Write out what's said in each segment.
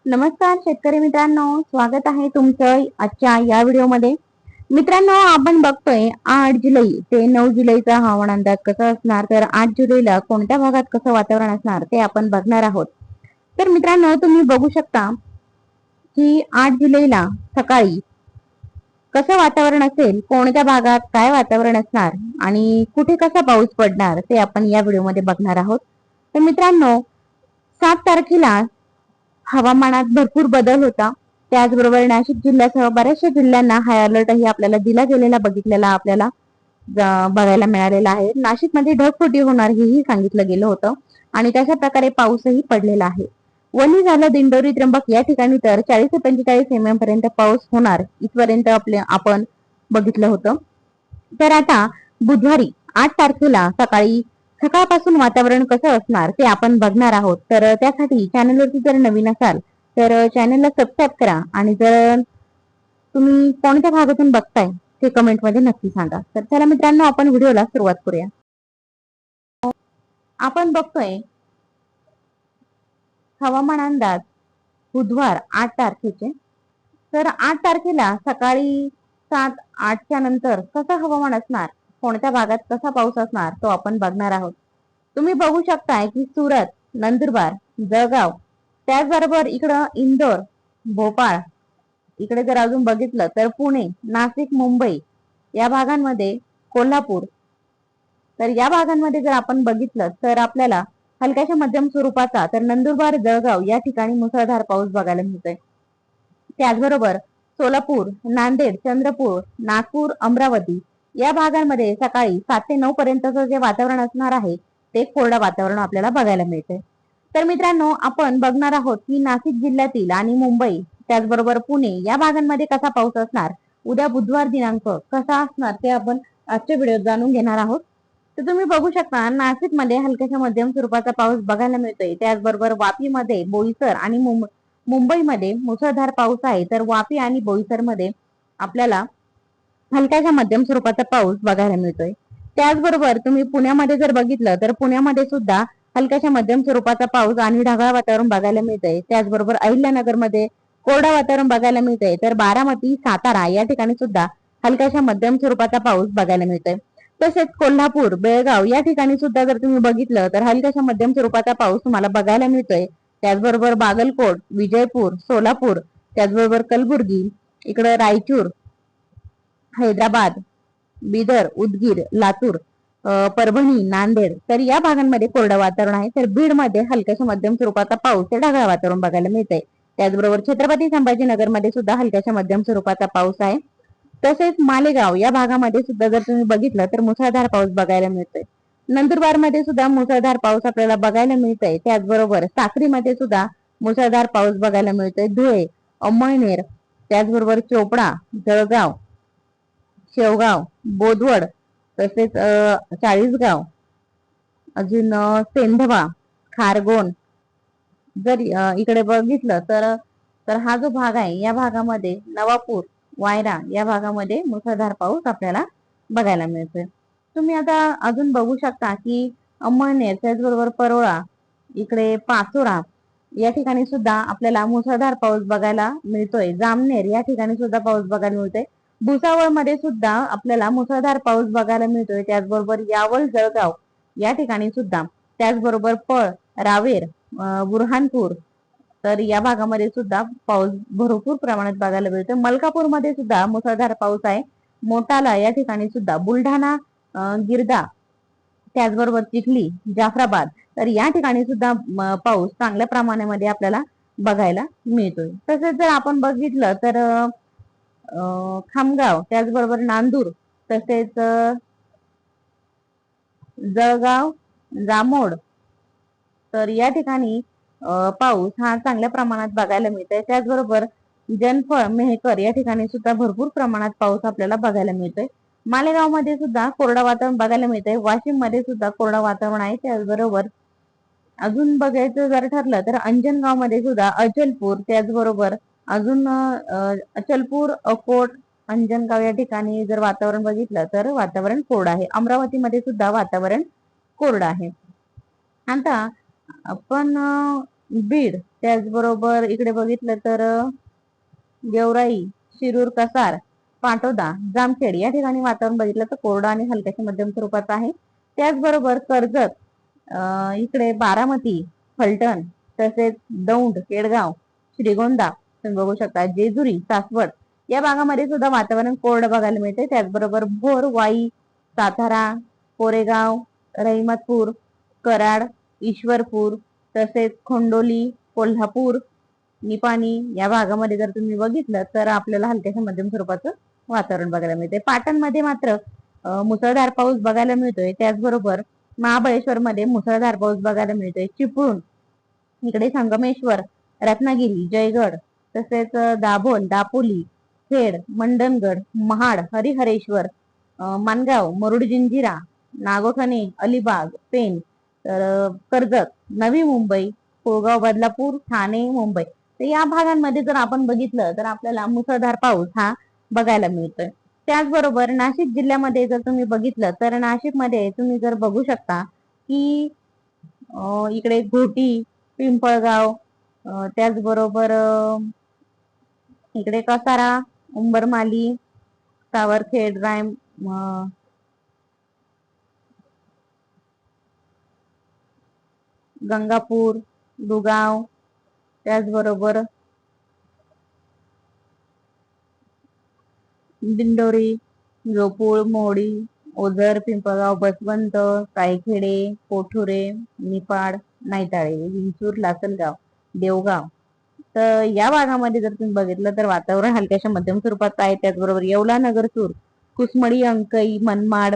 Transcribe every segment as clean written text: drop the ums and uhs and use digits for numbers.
नमस्कार शेतकरी मित्रांनो, स्वागत आहे तुमचं आजच्या या व्हिडिओमध्ये. मित्रांनो, आपण बघतोय 8 जुलै ते 9 जुलैचा हवामान अंदाज कसा असणार, तर 8 जुलैला कोणत्या भागात कसं वातावरण असणार ते आपण बघणार आहोत. तर मित्रांनो, तुम्ही बघू शकता की 8 जुलैला सकाळी कसं वातावरण असेल, कोणत्या भागात काय वातावरण असणार आणि कुठे कसा पाऊस पडणार ते आपण या व्हिडिओमध्ये बघणार आहोत. तर मित्रांनो, 7 तारखेला हवामानात भरपूर बदल होता. त्याचबरोबर नाशिक जिल्ह्यासह बऱ्याचशा जिल्ह्यांना हाय अलर्टही आपल्याला दिला गेलेला बघितलेला आपल्याला बघायला मिळालेला आहे. नाशिकमध्ये ढगफुटी होणार हेही सांगितलं गेलं होतं आणि तशा प्रकारे पाऊसही पडलेला आहे. वणी झालं, दिंडोरी, त्र्यंबक या ठिकाणी तर 40 ते 45 mm पर्यंत पाऊस होणार इथपर्यंत आपण बघितलं होतं. तर आता बुधवारी 8 तारखेला सकाळपासून वातावरण कसं असणार ते आपण बघणार आहोत. तर त्यासाठी चॅनलवरती जर नवीन असाल तर चॅनलला सबस्क्राईब करा आणि जर तुम्ही कोणत्या भागातून बघताय ते कमेंटमध्ये नक्की सांगा. तर चला मित्रांनो, आपण व्हिडिओला सुरुवात करूया. आपण बघतोय हवामान अंदाज बुधवार 8 तारखेचे. तर 8 तारखेला सकाळी 7-8च्या नंतर कसं हवामान असणार, कोणत्या भागात कसा पाऊस असणार तो आपण बघणार आहोत. तुम्ही बघू शकताय की सुरत, नंदुरबार, जळगाव, त्याचबरोबर इकडं इंदोर, भोपाळ, इकडे जर अजून बघितलं तर पुणे, नाशिक, मुंबई या भागांमध्ये, कोल्हापूर, तर या भागांमध्ये जर आपण बघितलं तर आपल्याला हलक्याच्या मध्यम स्वरूपाचा तर नंदुरबार, जळगाव या ठिकाणी मुसळधार पाऊस बघायला मिळतोय. त्याचबरोबर सोलापूर, नांदेड, चंद्रपूर, नागपूर, अमरावती या भागांमध्ये सकाळी 7 ते 9 पर्यंतचं जे वातावरण असणार आहे ते कोरडं वातावरण आपल्याला बघायला मिळते. तर मित्रांनो, आपण बघणार आहोत की नाशिक जिल्ह्यातील आणि मुंबई त्याचबरोबर पुणे या भागांमध्ये कसा पाऊस असणार, उद्या बुधवार दिनांक कसा असणार ते आपण आजच्या व्हिडिओत जाणून घेणार आहोत. तर तुम्ही बघू शकता नाशिकमध्ये हलक्याच्या मध्यम स्वरूपाचा पाऊस बघायला मिळतोय. त्याचबरोबर वापीमध्ये, बोईसर आणि मुंबईमध्ये मुसळधार पाऊस आहे. तर वापी आणि बोईसर मध्ये आपल्याला हलक्याच्या मध्यम स्वरूपाचा पाऊस बघायला मिळतोय. त्याचबरोबर तुम्ही पुण्यामध्ये जर बघितलं तर पुण्यामध्ये सुद्धा हलक्याच्या मध्यम स्वरूपाचा पाऊस आणि ढगाळ वातावरण बघायला मिळतंय. त्याचबरोबर अहिल्यानगरमध्ये कोरडं वातावरण बघायला मिळतंय. तर बारामती, सातारा या ठिकाणी सुद्धा हलक्याच्या मध्यम स्वरूपाचा पाऊस बघायला मिळतोय. तसेच कोल्हापूर, बेळगाव या ठिकाणी सुद्धा जर तुम्ही बघितलं तर हलक्याच्या मध्यम स्वरूपाचा पाऊस तुम्हाला बघायला मिळतोय. त्याचबरोबर बागलकोट, विजयपूर, सोलापूर, त्याचबरोबर कलबुर्गी, इकडं रायचूर, हैदराबाद, बिदर, उदगीर, लातूर, परभणी, नांदेड तर या भागांमध्ये कोरडं वातावरण आहे. तर बीडमध्ये हलक्याच्या मध्यम स्वरूपाचा पाऊस ते ढगाळ वातावरण बघायला मिळतंय. त्याचबरोबर छत्रपती संभाजीनगरमध्ये सुद्धा हलक्याच्या मध्यम स्वरूपाचा पाऊस आहे. तसेच मालेगाव या भागामध्ये सुद्धा जर तुम्ही बघितलं तर मुसळधार पाऊस बघायला मिळतोय. नंदुरबारमध्ये सुद्धा मुसळधार पाऊस आपल्याला बघायला मिळतोय. त्याचबरोबर साक्रीमध्ये सुद्धा मुसळधार पाऊस बघायला मिळतोय. धुळे, अंमळनेर, त्याचबरोबर चोपडा, जळगाव, शेवगाव, बोदवड, तसेच चाळीसगाव, अजून सेंधवा, खारगोन जर इकडे बघितलं तर तर हा जो भाग आहे या भागामध्ये नवापूर, वायरा या भागामध्ये मुसळधार पाऊस आपल्याला बघायला मिळतोय. तुम्ही आता अजून बघू शकता की अंमळनेर त्याचबरोबर परोळा, इकडे पाचोरा या ठिकाणी सुद्धा आपल्याला मुसळधार पाऊस बघायला मिळतोय. जामनेर या ठिकाणी सुद्धा पाऊस बघायला मिळतोय. भुसावळ मध्ये सुद्धा आपल्याला मुसळधार पाऊस बघायला मिळतोय. त्याचबरोबर यावल, जळगाव या ठिकाणी सुद्धा, त्याचबरोबर पळ, रावेर, बुरहानपूर तर या भागामध्ये सुद्धा पाऊस भरपूर प्रमाणात बघायला मिळतोय. मलकापूरमध्ये सुद्धा मुसळधार पाऊस आहे. मोटाला या ठिकाणी सुद्धा, बुलढाणा, गिरदा, त्याचबरोबर चिखली, जाफराबाद तर या ठिकाणी सुद्धा पाऊस चांगल्या प्रमाणामध्ये आपल्याला बघायला मिळतोय. तसेच जर आपण बघितलं तर खामगाव, त्याचबरोबर नांदूर, तसेच जळगाव, जामोड तर या ठिकाणी पाऊस हा चांगल्या प्रमाणात बघायला मिळतोय. त्याचबरोबर जनफळ, मेहकर या ठिकाणी सुद्धा भरपूर प्रमाणात पाऊस आपल्याला बघायला मिळतोय. मालेगाव मध्ये सुद्धा कोरडं वातावरण बघायला मिळतंय. वाशिम मध्ये सुद्धा कोरडं वातावरण आहे. त्याचबरोबर अजून बघायचं जर ठरलं तर अंजनगाव मध्ये सुद्धा, अचलपूर, त्याचबरोबर अजून अचलपूर, अकोट, अंजनगाव या ठिकाणी जर वातावरण बघितलं तर वातावरण कोरडं आहे. अमरावतीमध्ये सुद्धा वातावरण कोरडं आहे. आता आपण बीड त्याचबरोबर इकडे बघितलं तर गेवराई, शिरूर, कसार, पाटोदा, जामखेड या ठिकाणी वातावरण बघितलं तर कोरडं आणि हलक्याच्या मध्यम स्वरूपाचं आहे. त्याचबरोबर कर्जत, इकडे बारामती, फलटण, तसेच दौंड, केडगाव, श्रीगोंदा तुम्ही बघू शकता, जेजुरी, सासवड या भागामध्ये सुद्धा वातावरण कोरडं बघायला मिळते. त्याचबरोबर भोर, वाई, सातारा, कोरेगाव, रहिमतपूर, कराड, ईश्वरपूर, तसेच खोंडोली, कोल्हापूर, निपाणी या भागामध्ये जर तुम्ही बघितलं तर आपल्याला हलक्याच्या मध्यम स्वरूपाचं वातावरण बघायला मिळते. पाटणमध्ये मात्र मुसळधार पाऊस बघायला मिळतोय. त्याचबरोबर महाबळेश्वर मध्ये मुसळधार पाऊस बघायला मिळतोय. चिपळूण, इकडे संगमेश्वर, रत्नागिरी, जयगड, तसेच दाभोळ, दापोली, खेड, मंडणगड, महाड, हरिहरेश्वर, मानगाव, मुरुड जंजिरा, नागोठणे, अलिबाग, पेण, तर कर्जत, नवी मुंबई, कोळगाव, बदलापूर, ठाणे, मुंबई तर या भागांमध्ये जर आपण बघितलं तर आपल्याला मुसळधार पाऊस हा बघायला मिळतोय. त्याचबरोबर नाशिक जिल्ह्यामध्ये जर तुम्ही बघितलं तर नाशिकमध्ये तुम्ही जर बघू शकता की इकडे घोटी, पिंपळगाव, त्याचबरोबर इकडे कसारा, उंबरमाली, सावरखेड, गंगापूर, दुगाव, त्याचबरोबर दिंडोरी, जोपूळ, मोडी, ओझर, पिंपळगाव, बसवंत, कायखेडे, कोठुरे, निपाड, नायताळे, विंचूर, लासलगाव, देवगाव तर या भागामध्ये जर तुम्ही बघितलं तर वातावरण हलक्याशा मध्यम स्वरूपाचं आहे. त्याचबरोबर येवला, नगरसूर, कुसमडी, अंकई, मनमाड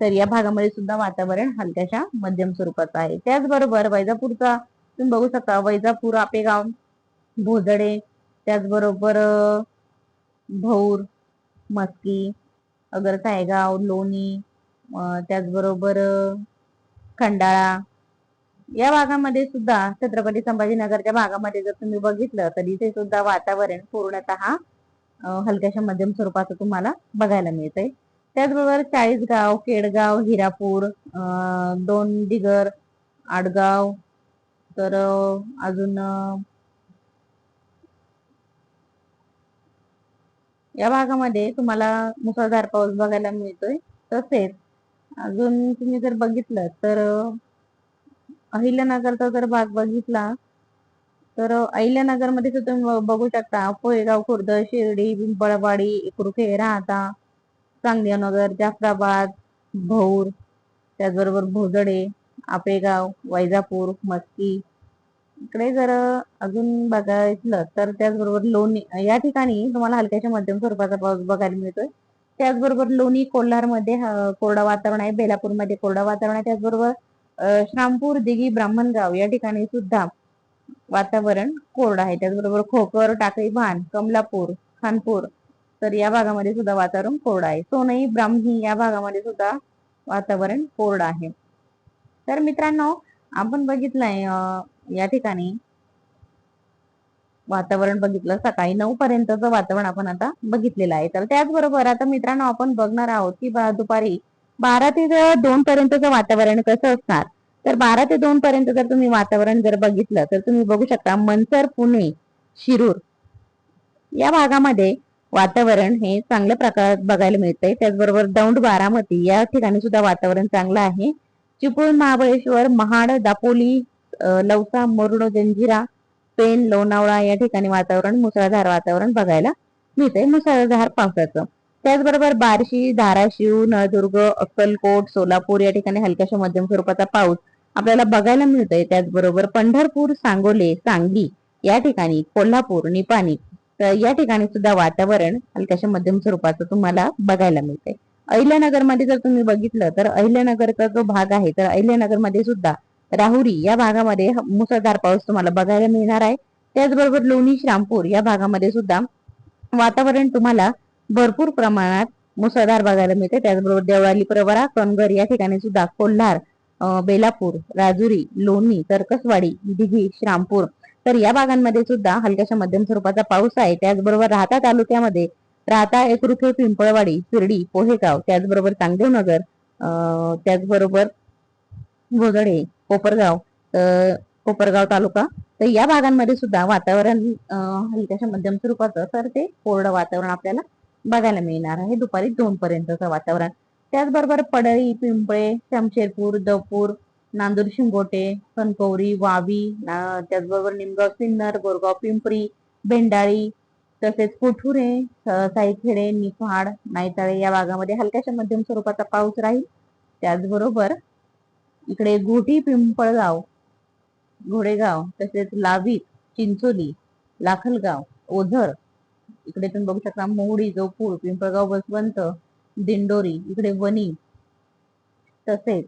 तर या भागामध्ये सुद्धा वातावरण हलक्याशा मध्यम स्वरूपाचं आहे. त्याचबरोबर वैजापूरचा तुम्ही बघू शकता, वैजापूर, आपेगाव, भोजडे, त्याचबरोबर भौर, मस्की, अगर सायगाव, लोणी, त्याचबरोबर खंडाळा या भागामध्ये सुद्धा छत्रपती संभाजीनगरच्या भागामध्ये जर तुम्ही बघितलं तर इथे सुद्धा वातावरण पूर्णतः हलक्याशा मध्यम स्वरूपाचं तुम्हाला बघायला मिळतंय. त्याचबरोबर चाळीसगाव, केडगाव, हिरापूर, दोन दिगर, आडगाव, तर अजून या भागामध्ये तुम्हाला मुसळधार पाऊस बघायला मिळतोय. तसेच अजून तुम्ही जर बघितलं तर अहिल्यानगरचा जर भाग बघितला तर अहिल्यानगर मध्ये सुद्धा तुम्ही बघू शकता, पोहेगाव, खुर्द, शिर्डी, पिंपळवाडी, एकरुखे, राहता, चांगदेवनगर, जाफराबाद, भौर, त्याचबरोबर भोजडे, आपेगाव, वैजापूर, मस्की इकडे जर अजून बघायचं तर त्याचबरोबर लोणी या ठिकाणी तुम्हाला हलक्याच्या मध्यम स्वरूपाचा पाऊस बघायला मिळतोय. त्याचबरोबर लोणी, कोल्हारमध्ये कोरडा वातावरण आहे. बेलापूरमध्ये कोरडा वातावरण आहे. त्याचबरोबर श्रामपूर, दिघी, ब्राह्मणगाव या ठिकाणी सुद्धा वातावरण कोरडं आहे. त्याचबरोबर खोकर, टाकळी, भान, कमलापूर, खानपूर तर या भागामध्ये सुद्धा वातावरण कोरडं आहे. सोनई, ब्राह्मणी या भागामध्ये सुद्धा वातावरण कोरडं आहे. तर मित्रांनो आपण बघितलंय या ठिकाणी वातावरण बघितलं सकाळी 9 पर्यंतचं वातावरण आपण आता बघितलेलं आहे. तर त्याचबरोबर आता मित्रांनो आपण बघणार आहोत की दुपारी 12 ते 2 पर्यंतचं वातावरण कसं असणार. तर 12 ते 2 पर्यंत जर तुम्ही वातावरण जर बघितलं तर तुम्ही बघू शकता मनसर, पुणे, शिरूर या भागामध्ये वातावरण हे चांगल्या प्रकारात बघायला मिळतंय. त्याचबरोबर दौंड, बारामती या ठिकाणी सुद्धा वातावरण चांगलं आहे. चिपळूण, महाबळेश्वर, महाड, दापोली, लवसा, मुरुड, जंजिरा, पेन, लोणावळा या ठिकाणी वातावरण मुसळधार वातावरण बघायला मिळतंय, मुसळधार पावसाचं. त्याचबरोबर बार्शी, धाराशिव, नळदुर्ग, अक्कलकोट, सोलापूर या ठिकाणी हलक्याशा मध्यम स्वरूपाचा पाऊस आपल्याला बघायला मिळतोय. त्याचबरोबर पंढरपूर, सांगोले, सांगली या ठिकाणी, कोल्हापूर, निपाणी तर या ठिकाणी सुद्धा वातावरण हलक्याशा मध्यम स्वरूपाचं तुम्हाला बघायला मिळतंय. अहिल्यानगर मध्ये जर तुम्ही बघितलं तर अहिल्यानगरचा जो भाग आहे तर अहिल्यानगर मध्ये सुद्धा राहुरी या भागामध्ये मुसळधार पाऊस तुम्हाला बघायला मिळणार आहे. त्याचबरोबर लोणी, श्रामपूर या भागामध्ये सुद्धा वातावरण तुम्हाला भरपूर प्रमाणात मुसळधार बघायला मिळते. त्याचबरोबर देवळाली, प्रवरा, कणगर या ठिकाणी सुद्धा कोल्हार, बेलापूर, राजुरी, लोणी, तरकसवाडी, दिघी, श्रामपूर तर या भागांमध्ये सुद्धा हलक्याशा मध्यम स्वरूपाचा पाऊस आहे. त्याचबरोबर राहता तालुक्यामध्ये राहता, एकरुखे, पिंपळवाडी, शिर्डी, पोहेगाव, त्याचबरोबर चांगदेवनगर, त्याचबरोबर भोजडे, कोपरगाव तालुका तर या भागांमध्ये सुद्धा वातावरण हलक्याशा मध्यम स्वरूपाचं तर ते कोरडं वातावरण आपल्याला बघायला मिळणार आहे दुपारी 2 पर्यंतचं वातावरण. त्याचबरोबर पडळी, पिंपळे, शमशेरपूर, दौपूर, नांदूर, शिंगोटे, कणकवली, वावी, त्याचबरोबर निमगाव, सिन्नर, बोरगाव, पिंपरी, भेंडाळी, तसेच कोठुरे, साईखेडे, निफाड, नाईताळे या भागामध्ये हलक्याशा मध्यम स्वरूपाचा पाऊस राहील. त्याचबरोबर इकडे घोटी, पिंपळगाव, घोडेगाव, तसेच लावीत, चिंचोली, लाखलगाव, ओझर, इकडे तुम्ही बघू शकता मोहडी, जोपूर, पिंपळगाव, बसवंत, दिंडोरी, इकडे वणी, तसेच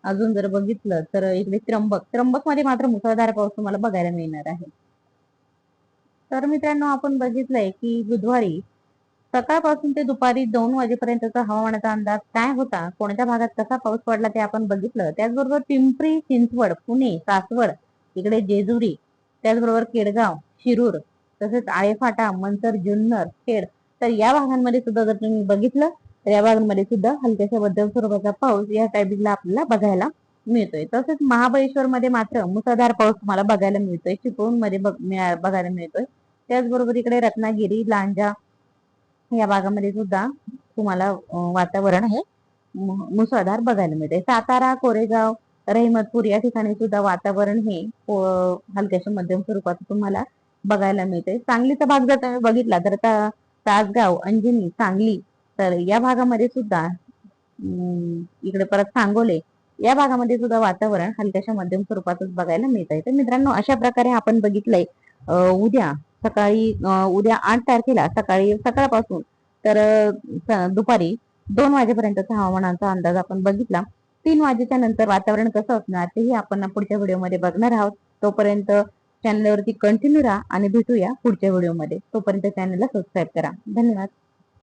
अजून जर बघितलं तर इकडे त्र्यंबक मध्ये मात्र मुसळधार पाऊस तुम्हाला बघायला मिळणार आहे. तर मित्रांनो, आपण बघितलंय की बुधवारी सकाळपासून ते दुपारी 2 वाजेपर्यंतचा हवामानाचा अंदाज काय होता, कोणत्या भागात कसा पाऊस पडला ते आपण बघितलं. त्याचबरोबर पिंपरी चिंचवड, पुणे, सासवड, इकडे जेजुरी, त्याचबरोबर केडगाव, शिरूर, तसेच आळेफाटा, मंचर, जुन्नर, खेड, तर या भागांमध्ये सुद्धा जर तुम्ही बघितलं तर या भागांमध्ये सुद्धा हलक्याशा मध्यम स्वरूपाचा पाऊस या टायमिंगला आपल्याला बघायला मिळतोय. तसेच महाबळेश्वर मध्ये मात्र मुसळधार पाऊस तुम्हाला बघायला मिळतोय, चिपळूण मध्ये बघायला मिळतोय. त्याचबरोबर इकडे रत्नागिरी, लांजा या भागामध्ये सुद्धा तुम्हाला वातावरण हे मुसळधार बघायला मिळते. सातारा, कोरेगाव, रहिमतपूर या ठिकाणी सुद्धा वातावरण हे हलक्याशा मध्यम स्वरूपात तुम्हाला बघायला मिळते. सांगलीचा भाग जर तुम्ही बघितला तर तासगाव, अंजनी, सांगली, तर या भागामध्ये सुद्धा इकडे परत सांगोले या भागामध्ये सुद्धा वातावरण हलक्याशा मध्यम स्वरूपातच बघायला मिळत आहे. तर मित्रांनो, अशा प्रकारे आपण बघितलंय उद्या सकाळी उद्या 8 तारखेला सकाळपासून तर दुपारी 2 वाजेपर्यंतचा हवामानाचा अंदाज आपण बघितला. 3 वाजेच्या नंतर वातावरण कसं असणार तेही आपण पुढच्या व्हिडिओमध्ये बघणार आहोत. तोपर्यंत चॅनलवरती कंटिन्यू राहा आणि भेटूया पुढच्या व्हिडिओमध्ये. तोपर्यंत चॅनलला सबस्क्राईब करा. धन्यवाद.